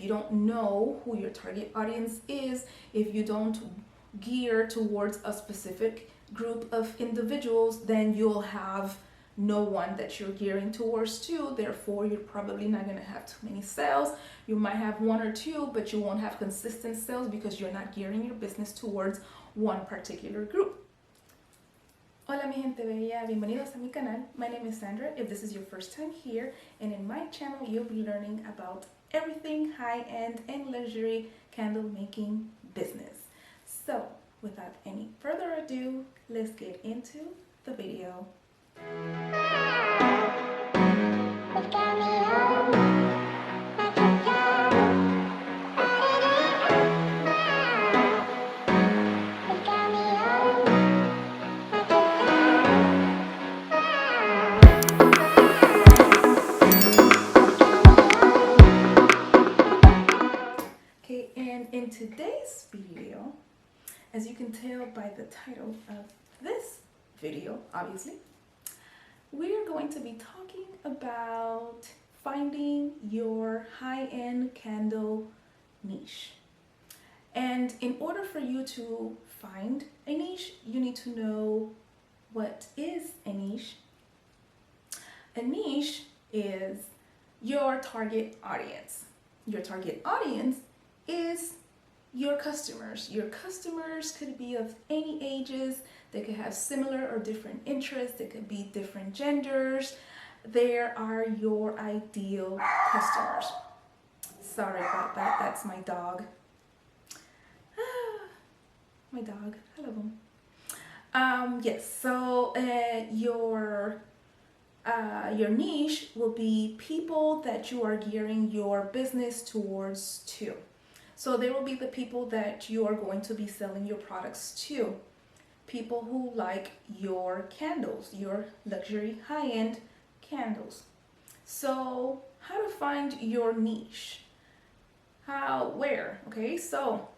you don't know who your target audience is, if you don't gear towards a specific group of individuals, then you'll have no one that you're gearing towards too. Therefore, you're probably not going to have too many sales. You might have one or two, but you won't have consistent sales because you're not gearing your business towards one particular group. Hola mi gente bella, bienvenidos a mi canal. My name is Sandra if this is your first time here, and in my channel you'll be learning about everything high-end and luxury candle making business. So without any further ado, let's get into the video. Okay, and in today's video, as you can tell by the title of this video, obviously, we're going to be talking about finding your high-end candle niche. And in order for you to find a niche, you need to know what is a niche. A niche is your target audience. Your target audience is your customers. Your customers could be of any ages. They could have similar or different interests. They could be different genders. They are your ideal customers. Sorry about that. That's my dog. My dog. I love him. Yes. So your niche will be people that you are gearing your business towards too. So they will be the people that you are going to be selling your products to. People who like your candles, your luxury high-end candles. So how to find your niche? Where? Okay, so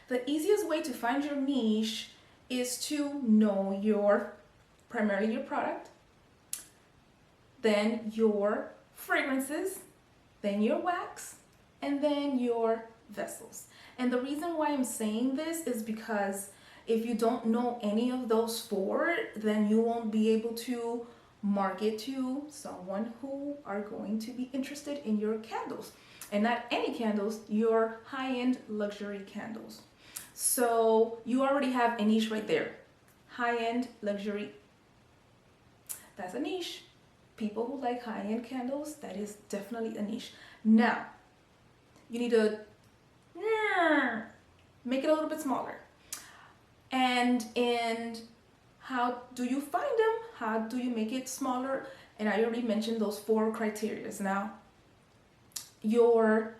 the easiest way to find your niche is to know primarily your product, then your fragrances, then your wax, and then your vessels. And the reason why I'm saying this is because if you don't know any of those four, then you won't be able to market to someone who are going to be interested in your candles. And not any candles, your high-end luxury candles. So you already have a niche right there. High-end luxury. That's a niche. People who like high-end candles, that is definitely a niche. Now, you need to make it a little bit smaller. And how do you find them? How do you make it smaller? And I already mentioned those four criteria. Now, your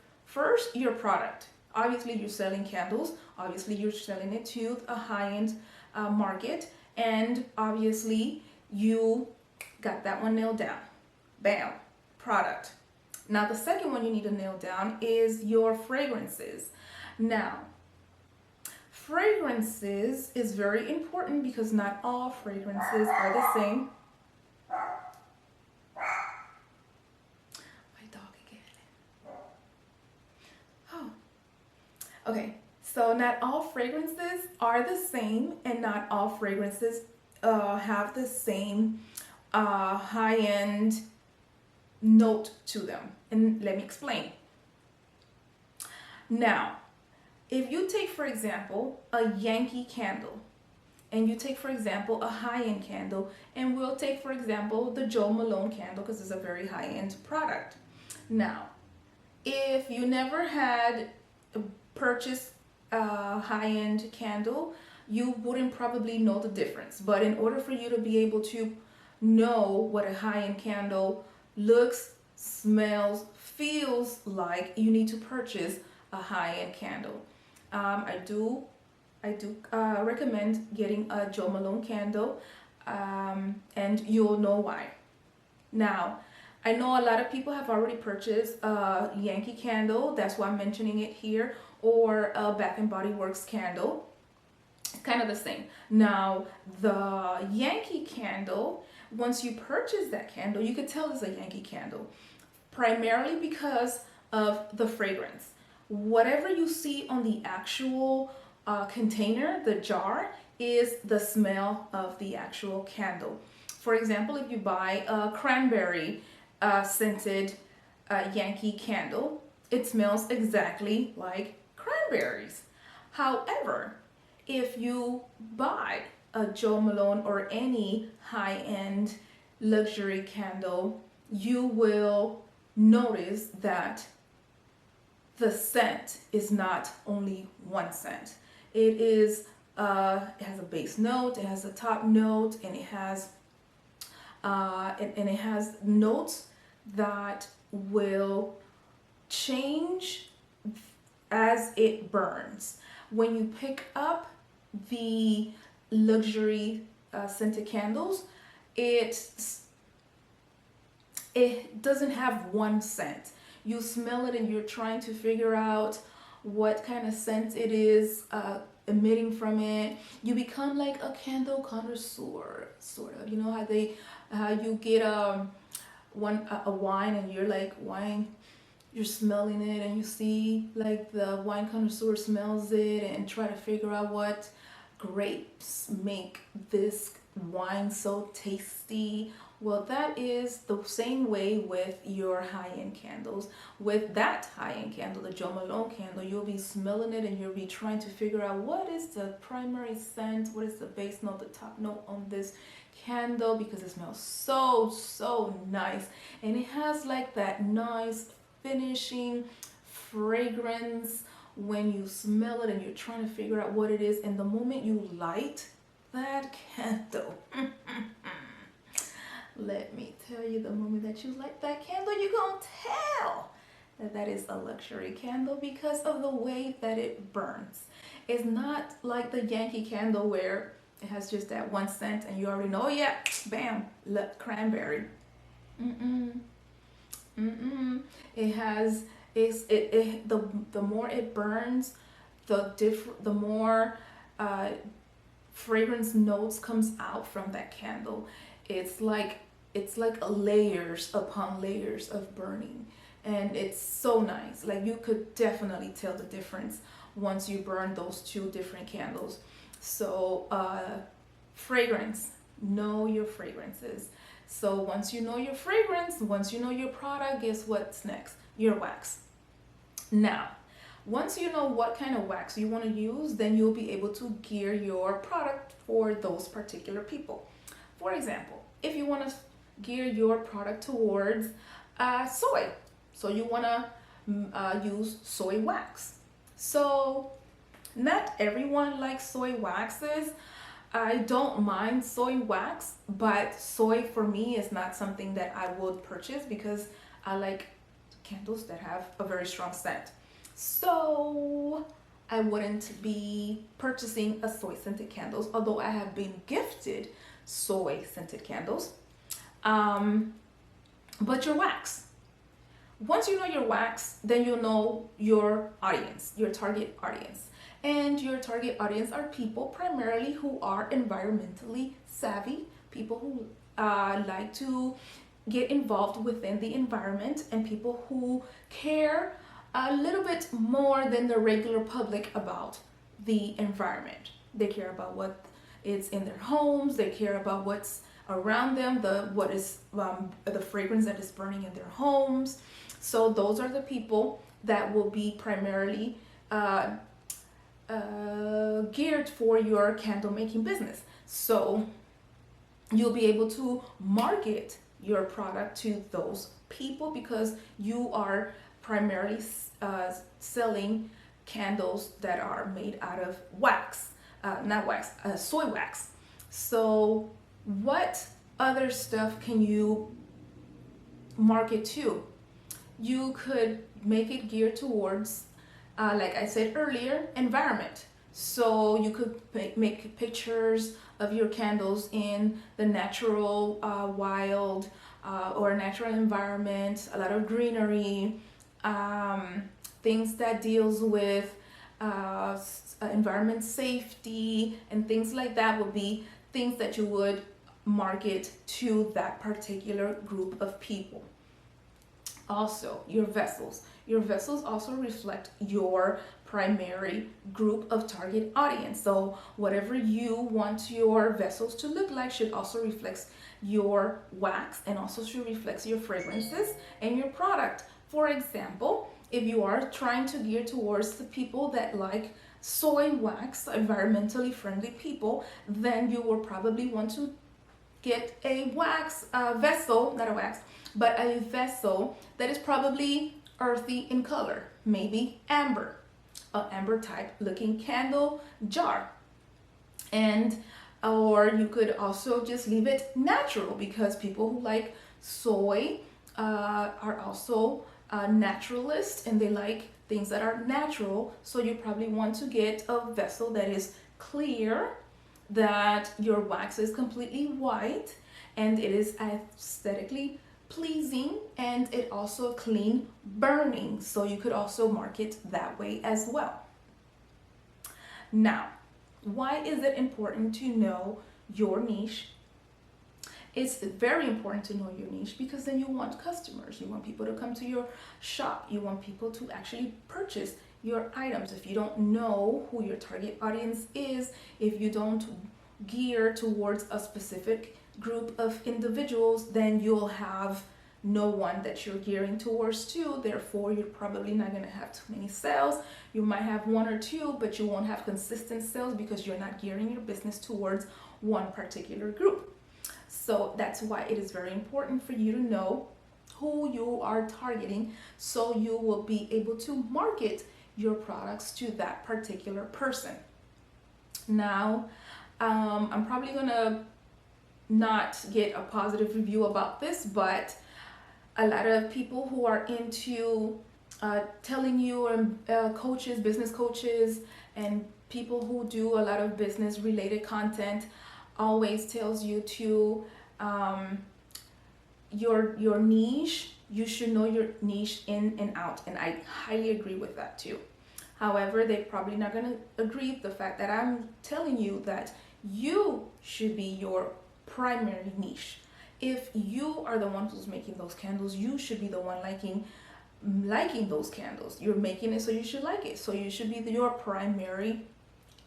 product. Obviously, you're selling candles. Obviously, you're selling it to a high-end market. And obviously, you got that one nailed down. Bam, product. Now, the second one you need to nail down is your fragrances. Now, fragrances is very important because not all fragrances are the same. My dog again. Oh, okay. So not all fragrances are the same, and not all fragrances have the same high-end note to them. And let me explain. Now, if you take, for example, a Yankee candle, and you take, for example, a high-end candle, and we'll take, for example, the Jo Malone candle because it's a very high-end product. Now, if you never had purchased a high-end candle, you wouldn't probably know the difference. But in order for you to be able to know what a high-end candle looks, smells, feels like, you need to purchase a high-end candle. I do recommend getting a Jo Malone candle, and you'll know why. Now, I know a lot of people have already purchased a Yankee candle, that's why I'm mentioning it here, or a Bath and Body Works candle. Kind of the same. Now, the Yankee candle, once you purchase that candle, you could tell it's a Yankee candle, primarily because of the fragrance. Whatever you see on the actual container, the jar, is the smell of the actual candle. For example, if you buy a cranberry scented Yankee candle, it smells exactly like cranberries. However, if you buy a Joe Malone or any high-end luxury candle, you will notice that the scent is not only one scent. It is it has a base note, it has a top note, and it has notes that will change as it burns. When you pick up the luxury scented candles, it doesn't have one scent. You smell it and you're trying to figure out what kind of scent it is emitting from it. You become like a candle connoisseur, sort of. You know how you get a wine and you're like wine, you're smelling it and you see like the wine connoisseur smells it and try to figure out what grapes make this wine so tasty. Well, that is the same way with your high-end candles. With that high-end candle, the Jo Malone candle, you'll be smelling it and you'll be trying to figure out what is the primary scent, what is the base note, the top note on this candle, because it smells so nice. And it has like that nice finishing fragrance when you smell it and you're trying to figure out what it is. And the moment you light that candle, let me tell you, the moment that you light that candle, you're gonna tell that that is a luxury candle because of the way that it burns. It's not like the Yankee candle where it has just that one scent and you already know, oh yeah, bam, look, cranberry. It has the more it burns, the more fragrance notes comes out from that candle. It's like layers upon layers of burning, and it's so nice. Like you could definitely tell the difference once you burn those two different candles. So fragrance, know your fragrances. So once you know your fragrance, once you know your product, guess what's next? Your wax. Now, once you know what kind of wax you want to use, then you'll be able to gear your product for those particular people. For example, if you want to gear your product towards soy, so you want to use soy wax. So not everyone likes soy waxes. I don't mind soy wax, but soy for me is not something that I would purchase because I like candles that have a very strong scent. So I wouldn't be purchasing a soy scented candles, although I have been gifted soy scented candles. But your wax. Once you know your wax, then you'll know your audience, your target audience. And your target audience are people primarily who are environmentally savvy, people who like to get involved within the environment, and people who care a little bit more than the regular public about the environment. They care about what is in their homes, they care about what's around them, what is the fragrance that is burning in their homes. So those are the people that will be primarily geared for your candle making business. So you'll be able to market your product to those people because you are primarily selling candles that are made out of wax, soy wax. So what other stuff can you market to? You could make it geared towards, like I said earlier, environment. So you could make pictures of your candles in the natural, wild, or natural environment, a lot of greenery, things that deals with environment safety and things like that would be things that you would market to that particular group of people. Also, your vessels. your vessels also reflect your primary group of target audience. So whatever you want your vessels to look like should also reflect your wax and also should reflect your fragrances and your product. For example, if you are trying to gear towards the people that like soy wax, environmentally friendly people, then you will probably want to get a wax vessel, not a wax, but a vessel that is probably earthy in color, maybe amber, an amber type looking candle jar. And or you could also just leave it natural, because people who like soy are also naturalists and they like things that are natural. So you probably want to get a vessel that is clear, that your wax is completely white and it is aesthetically pleasing, and it also clean burning. So you could also market that way as well. Now, why is it important to know your niche? It's very important to know your niche because then you want customers. You want people to come to your shop. You want people to actually purchase your items. If you don't know who your target audience is, if you don't gear towards a specific group of individuals, then you'll have no one that you're gearing towards to. Therefore, you're probably not going to have too many sales. You might have one or two, but you won't have consistent sales because you're not gearing your business towards one particular group. So that's why it is very important for you to know who you are targeting, so you will be able to market your products to that particular person. Now, I'm probably gonna not get a positive review about this, but a lot of people who are into telling you, coaches, business coaches, and people who do a lot of business related content always tells you to your niche. You should know your niche in and out, and I highly agree with that too. However, they're probably not going to agree with the fact that I'm telling you that you should be your primary niche. If you are the one who's making those candles, you should be the one liking those candles. You're making it, so you should like it. So you should be your primary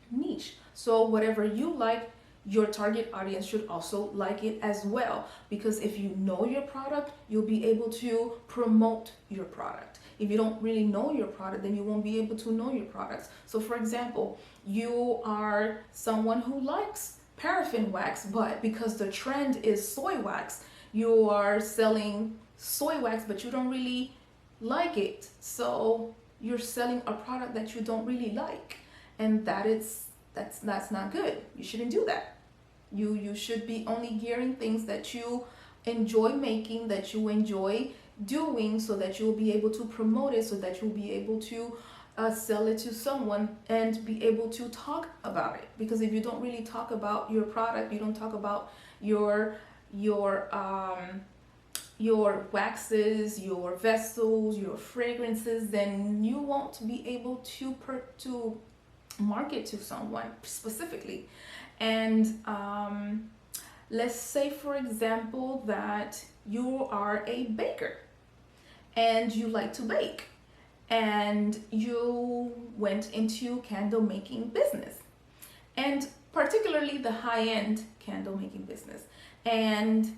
niche. So whatever you like, your target audience should also like it as well, because if you know your product, you'll be able to promote your product. If you don't really know your product, then you won't be able to know your products. So for example, you are someone who likes paraffin wax, but because the trend is soy wax, you are selling soy wax, but you don't really like it. So you're selling a product that you don't really like, and that's not good. You shouldn't do that. You should be only gearing things that you enjoy making, that you enjoy doing, so that you'll be able to promote it, so that you'll be able to sell it to someone and be able to talk about it. Because if you don't really talk about your product, you don't talk about your waxes, your vessels, your fragrances, then you won't be able to market to someone specifically. And let's say, for example, that you are a baker and you like to bake, and you went into candle making business, and particularly the high-end candle making business. And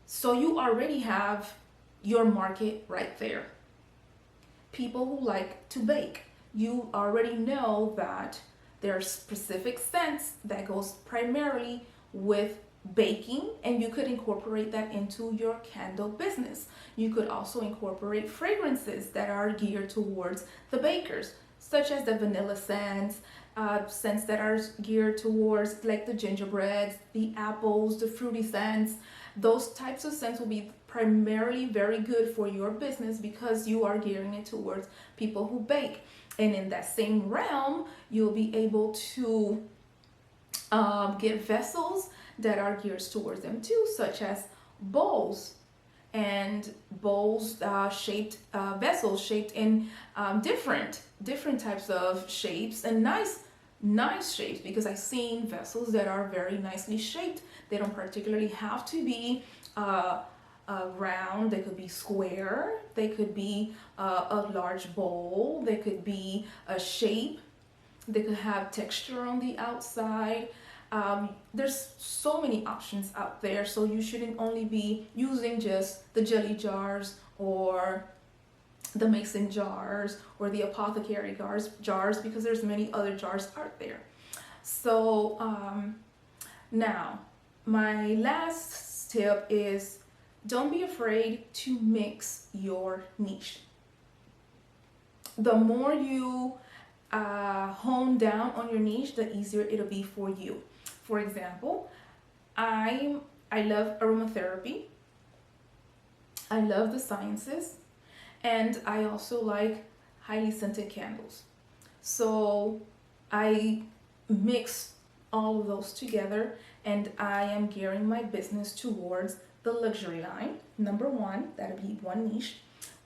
so you already have your market right there. People who like to bake. You already know that there are specific scents that goes primarily with baking, and you could incorporate that into your candle business. You could also incorporate fragrances that are geared towards the bakers, such as the vanilla scents, scents that are geared towards like the gingerbreads, the apples, the fruity scents. Those types of scents will be primarily very good for your business because you are gearing it towards people who bake. And in that same realm, you'll be able to get vessels that are geared towards them too, such as bowls and shaped vessels shaped in different types of shapes, and nice shapes, because I've seen vessels that are very nicely shaped. They don't particularly have to be round, they could be square, they could be a large bowl, they could be a shape, they could have texture on the outside. There's so many options out there, so you shouldn't only be using just the jelly jars or the mason jars or the apothecary jars, because there's many other jars out there. So now my last tip is, don't be afraid to mix your niche. The more you hone down on your niche, the easier it'll be for you. For example, I love aromatherapy, I love the sciences, and I also like highly scented candles. So I mix all of those together, and I am gearing my business towards the luxury line. Number one, that'll be one niche.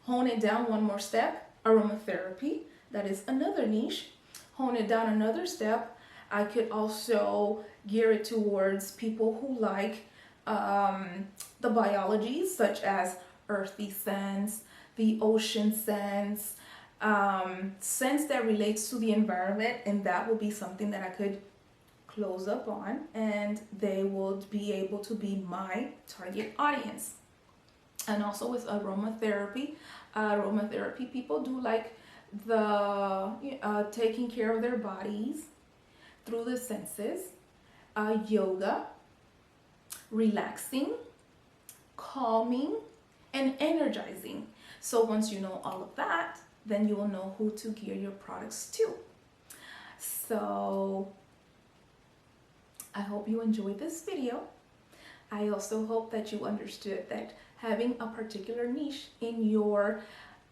Hone it down one more step, aromatherapy, that is another niche. Hone it down another step, I could also gear it towards people who like the biology, such as earthy scents, the ocean scents, scents that relates to the environment, and that will be something that I could close up on, and they will be able to be my target audience. And also with aromatherapy, people do like the taking care of their bodies through the senses, yoga, relaxing, calming, and energizing. So once you know all of that, then you will know who to gear your products to. So I hope you enjoyed this video. I also hope that you understood that having a particular niche in your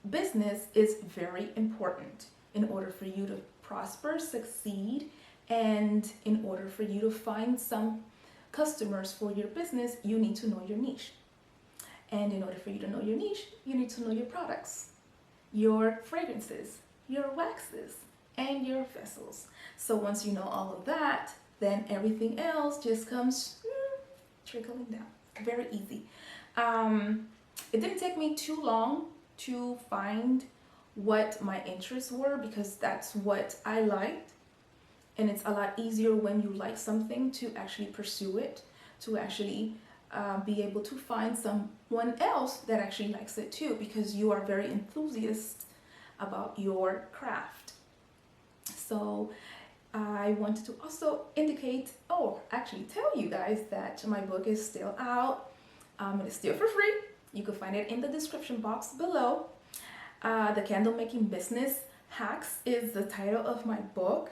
business is very important in order for you to prosper, succeed, and in order for you to find some customers for your business, you need to know your niche. And in order for you to know your niche, you need to know your products, your fragrances, your waxes, and your vessels. So once you know all of that, then everything else just comes trickling down. Very easy. It didn't take me too long to find what my interests were, because that's what I liked. And it's a lot easier when you like something to actually pursue it, to actually be able to find someone else that actually likes it too, because you are very enthusiastic about your craft. So I wanted to also indicate, actually tell you guys that my book is still out. It is still for free. You can find it in the description box below. The Candle Making Business Hacks is the title of my book,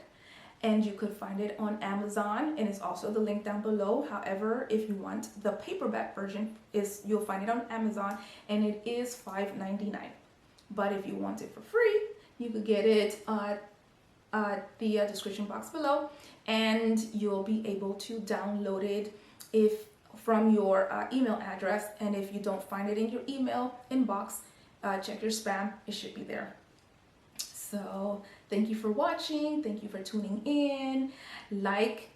and you could find it on Amazon, and it's also the link down below. However, if you want the paperback version, you'll find it on Amazon, and it is $5.99. But if you want it for free, you could get it at the description box below, and you'll be able to download it from your email address. And if you don't find it in your email inbox, check your spam, it should be there. So thank you for watching, thank you for tuning in. Like,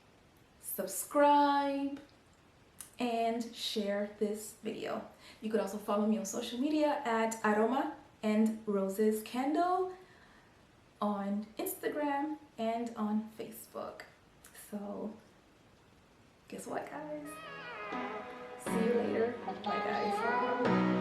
subscribe, and share this video. You could also follow me on social media at Aroma and Roses Candle on Instagram and on Facebook. So guess what, guys? See you later. Bye, guys.